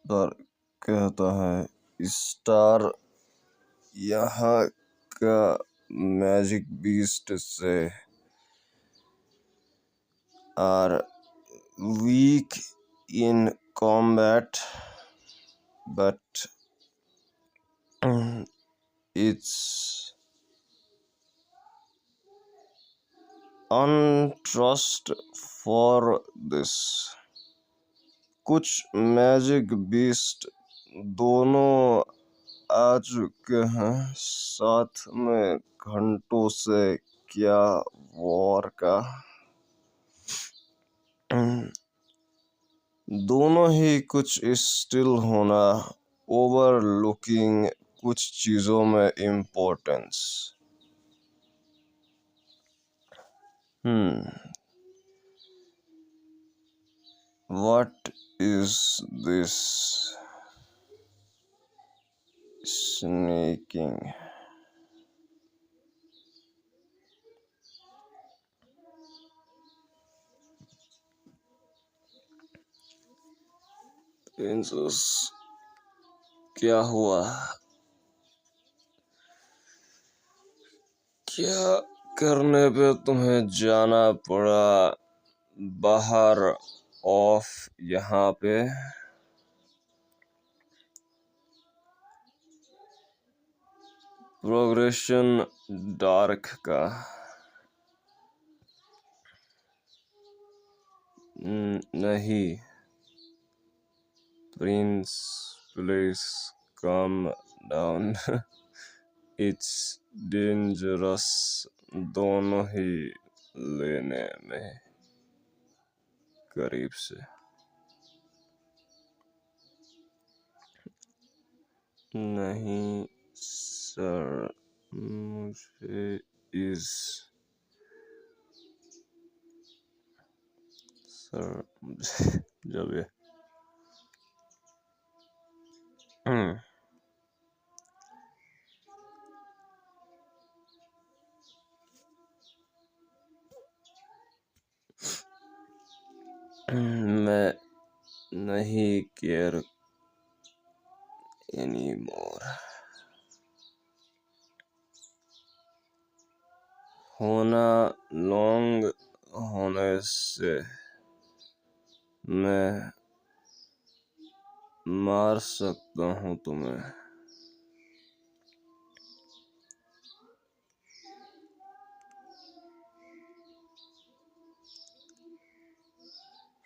पर कहता है स्टार यहाँ का मैजिक बीस्ट से are weak in combat, but it's untrust for this. कुछ मैजिक बीस्ट दोनों आ चुके हैं साथ में घंटों से क्या वॉर का दोनों ही कुछ स्टिल होना ओवरलुकिंग कुछ चीजों में importance what is this snaking princess क्या हुआ क्या करने पे तुम्हें जाना पड़ा बाहर ऑफ यहाँ पे प्रोग्रेशन डार्क का नहीं Prince please come down it's dangerous दोनों ही लेने में करीब से नहीं सर मुझे इस सर जब ये मैं नहीं केयर एनीमोर होना लॉन्ग होने से मैं मार सकता हूँ तुम्हें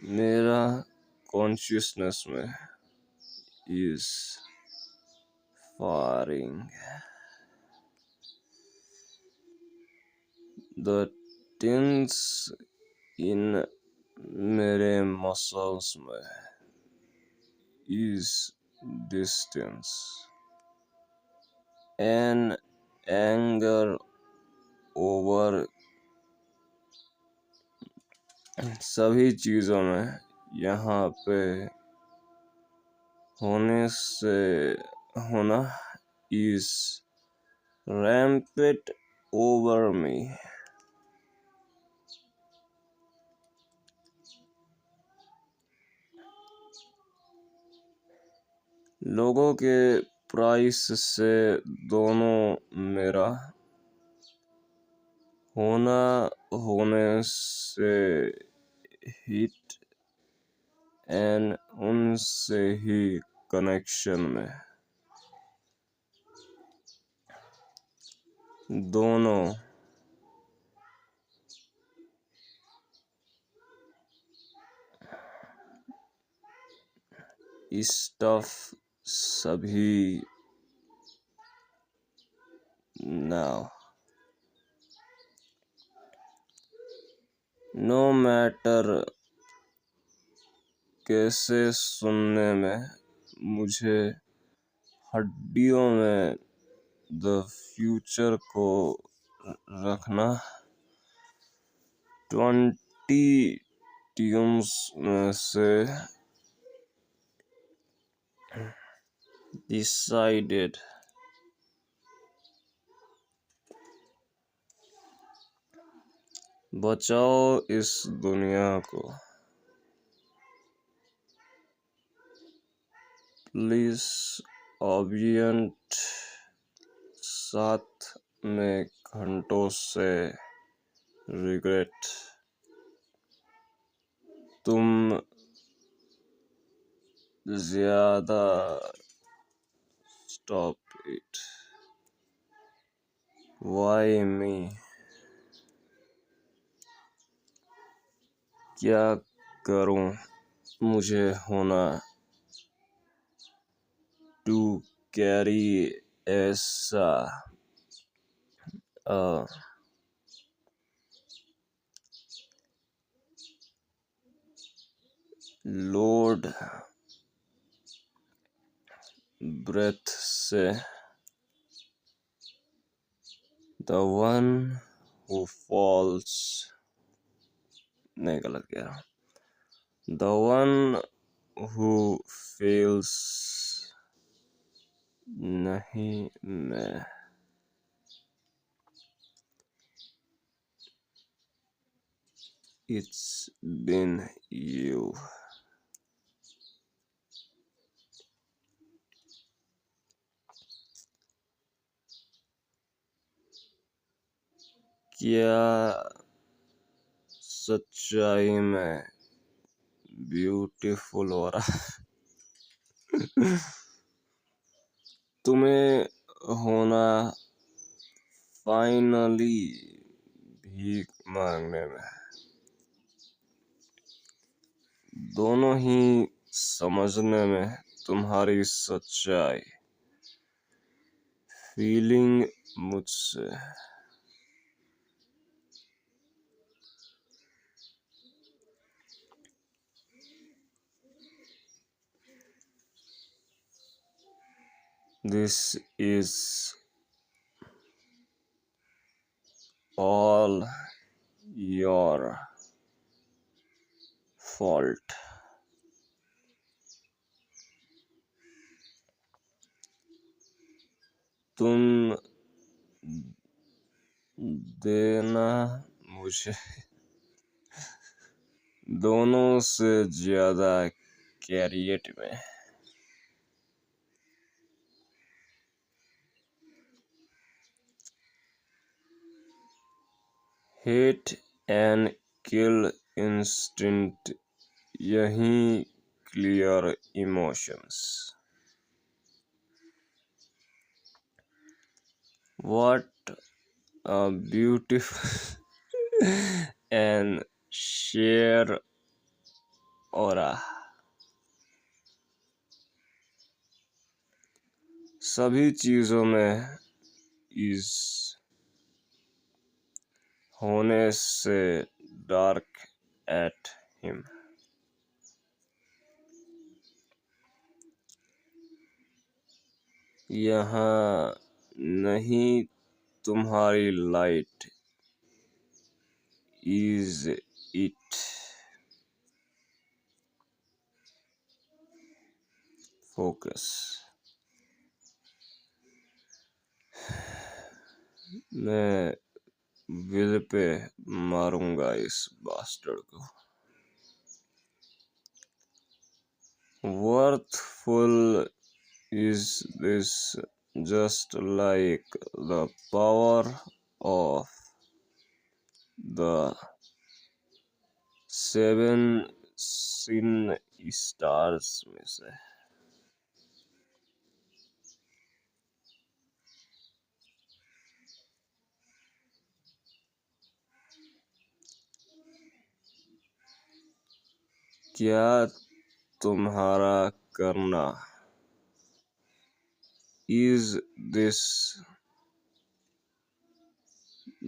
मेरा कॉन्शियसनेस में is firing the tense in मेरे मसल्स में is distance an anger over सभी चीजों में यहाँ पे होने से होना इज रैम्पेट ओवर मी लोगों के प्राइस से दोनों मेरा होना होने से हिट एंड उनसे ही कनेक्शन में दोनों स्टफ सभी नाउ नो मैटर कैसे सुनने में मुझे हड्डियों में द फ्यूचर को रखना 20 ट्यूम्स में से डिसाइडेड बचाओ इस दुनिया को प्लीज ऑबियंट 7 में घंटों से रिग्रेट तुम ज्यादा स्टॉप इट वाई मी क्या करूं मुझे होना टू कैरी ऐसा लोड ब्रेथ से द वन हु फॉल्स नहीं गलत कह रहा हूं द वन हु फेल्स नहीं मैं इट्स बिन यू क्या सच्चाई में ब्यूटीफुल हो रहा तुम्हें होना फाइनली भीख मांगने में दोनों ही समझने में तुम्हारी सच्चाई फीलिंग मुझसे this is all your fault तुम देना मुझे दोनों से ज्यादा कैरियर में हेट एंड किल इंस्टिंक्ट यही clear emotions what a beautiful and share aura सभी चीजों में इस होने से डार्क एट हिम यहाँ नहीं तुम्हारी लाइट इज इट फोकस मैं विल पे मारूंगा इस बास्टर्ड को worthful is this just like the power of the 7 sin stars में से क्या तुम्हारा करना is this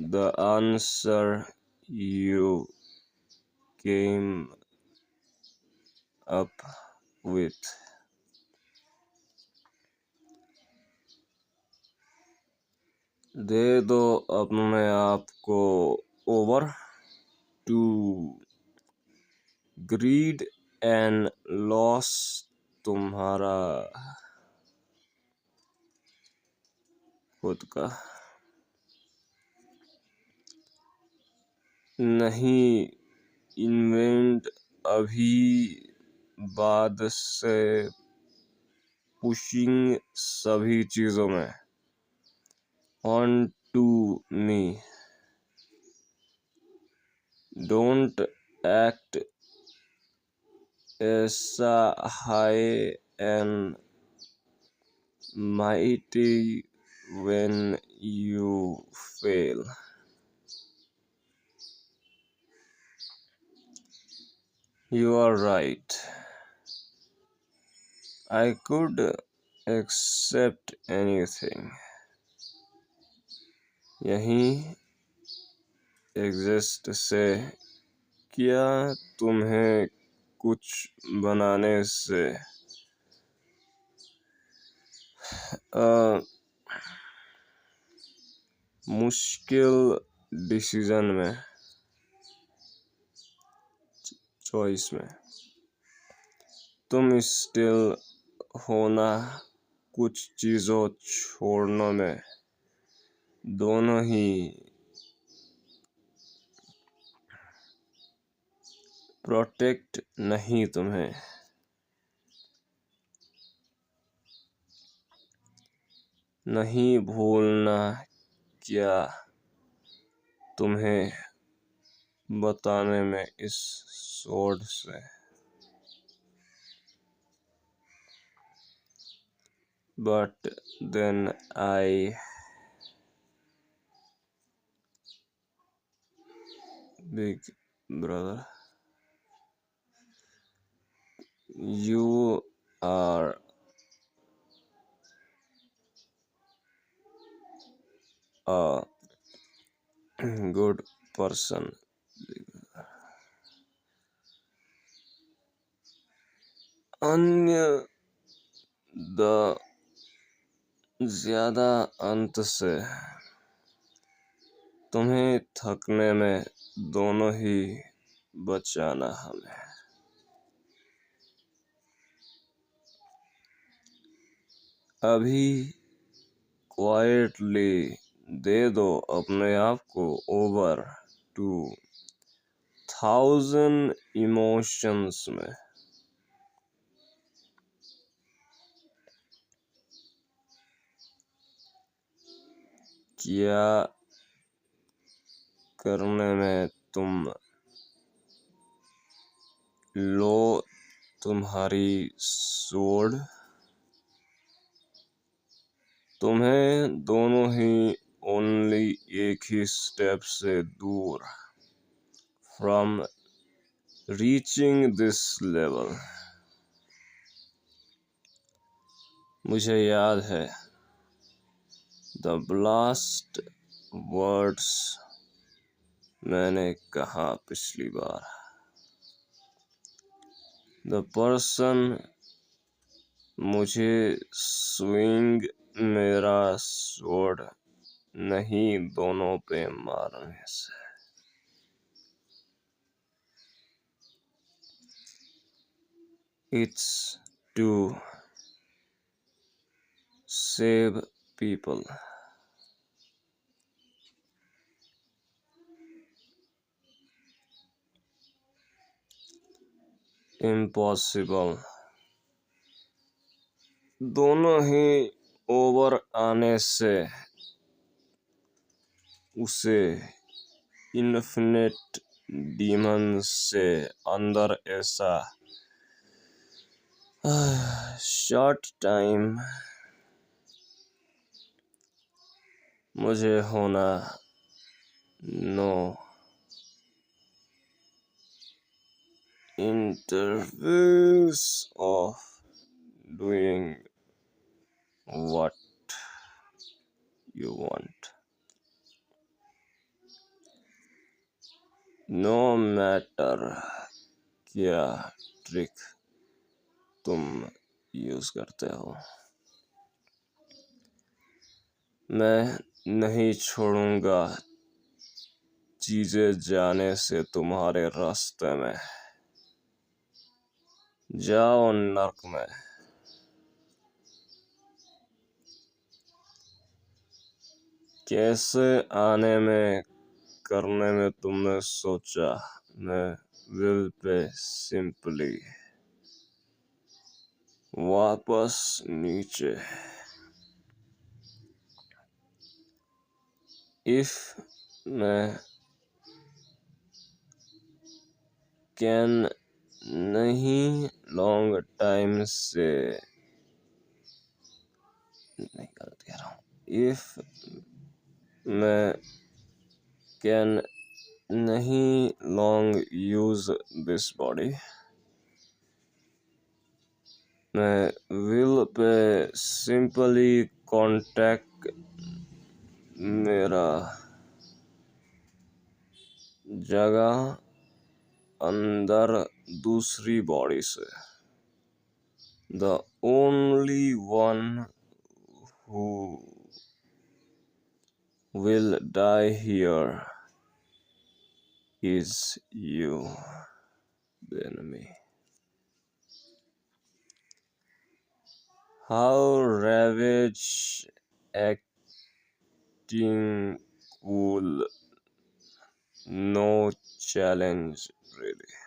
the answer you came up with दे दो अपने आप को over to greed and loss तुम्हारा खुद का नहीं इन्वेंट अभी बाद से पुशिंग सभी चीज़ों में on to me. Don't act ऐसा high and mighty when you fail. You are right. I could accept anything. यहीं exist से क्या तुम्हें कुछ बनाने से मुश्किल डिसीजन में चॉइस में तुम स्टिल होना कुछ चीज़ों छोड़ने में दोनों ही प्रोटेक्ट नहीं तुम्हें नहीं भूलना क्या तुम्हें बताने में इस सोड से but then I big brother you are a good person. अन्य द ज्यादा अंत से तुम्हें थकने में दोनों ही बचाना हमें। अभी क्वाइटली दे दो अपने आप को ओवर टू 1000 इमोशंस में। क्या करने में तुम लो तुम्हारी सोड तुम्हें दोनों ही ओनली एक ही स्टेप से दूर फ्रॉम रीचिंग दिस लेवल। मुझे याद है द ब्लास्ट वर्ड्स मैंने कहा पिछली बार। द पर्सन मुझे स्विंग मेरा स्वॉर्ड नहीं दोनों पे मारने से। It's to save people. Impossible. दोनों ही ओवर आने से उसे इन्फिनिट डीमन से अंदर ऐसा शॉर्ट टाइम मुझे होना no interviews of doing what you want no matter क्या ट्रिक तुम यूज करते हो। मैं नहीं छोड़ूंगा चीजें जाने से तुम्हारे रास्ते में। जाओ नर्क में। कैसे आने में करने में तुमने सोचा मैं विल पे सिंपली वापस नीचे। If मैं कैन नहीं लॉन्ग टाइम से, नहीं गलत कह रहा हूँ। इफ मैं कैन नहीं लॉन्ग यूज दिस बॉडी, मैं विल पे सिंपली कॉन्टैक्ट मेरा जगह अंदर दूसरी बॉडी से। The only one who will die here is you, the enemy. How ravage acting cool, no challenge really.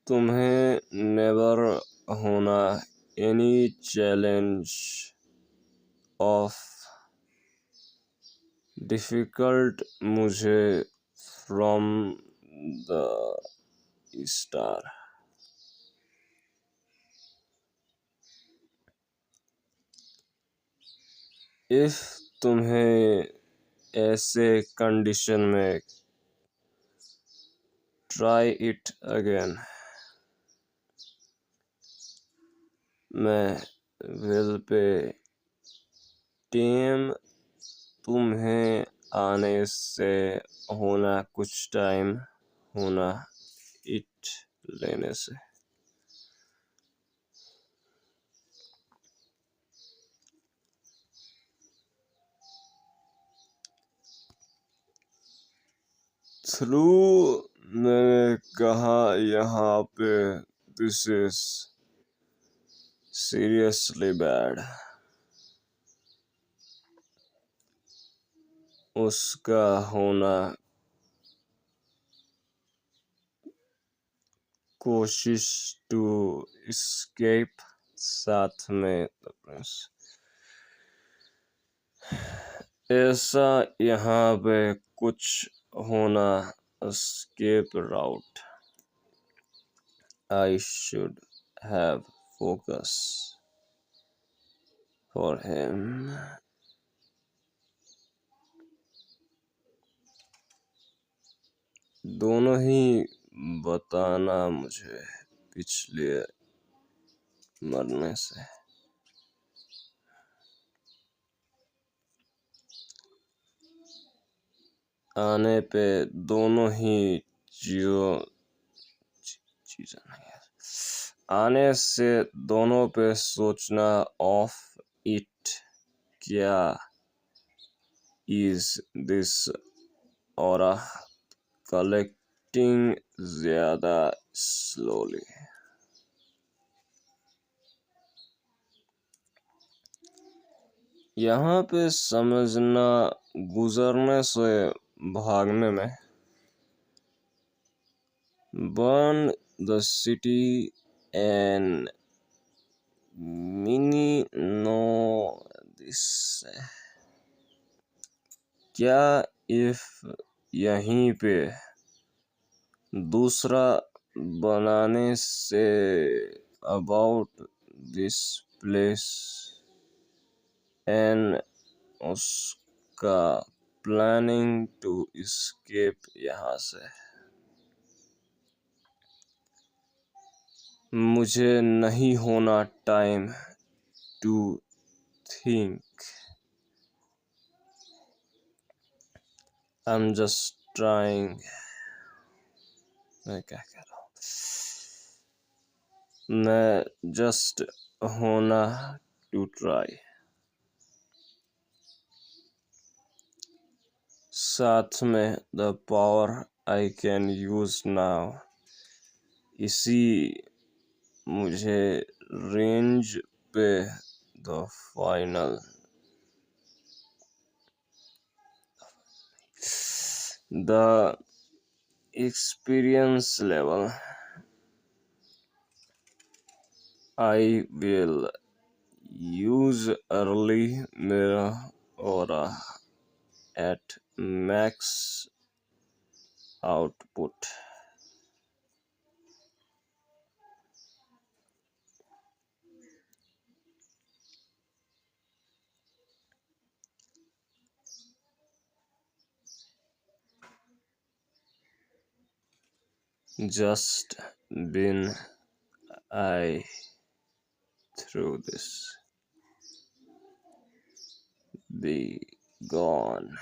तुम्हें never होना any challenge of difficult मुझे from the स्टार। इफ तुम्हें ऐसे कंडीशन में ट्राई इट अगेन, मैं will पे team तुम्हें आने से होना कुछ टाइम होना इट लेने से। थ्रू मैंने कहा यहाँ पे दिस इज सीरियसली बैड। उसका होना कोशिश टू एस्केप, साथ में द प्रिंस। ऐसा यहाँ पे कुछ होना escape route. I should have focus for him. दोनों ही बताना मुझे पिछले मरने से। आने पे दोनों ही चीज़ें नहीं है। आने से दोनों पे सोचना ऑफ इट, क्या इज दिस और कलेक्टिंग ज्यादा स्लोली। यहाँ पे समझना गुजरने से भागने में। Burn the city and mini no this. क्या इफ यहीं पे दूसरा बनाने से अबाउट दिस प्लेस एंड उसका प्लानिंग टू एस्केप यहाँ से। मुझे नहीं होना time to think. I am just trying. मैं क्या कह रहा हूँ? मैं जस्ट होना टू ट्राई। साथ में the power I can use now. इसी मुझे रेंज पे the final the experience level. I will use early mirror aura at max output. Just been I through this. Be gone.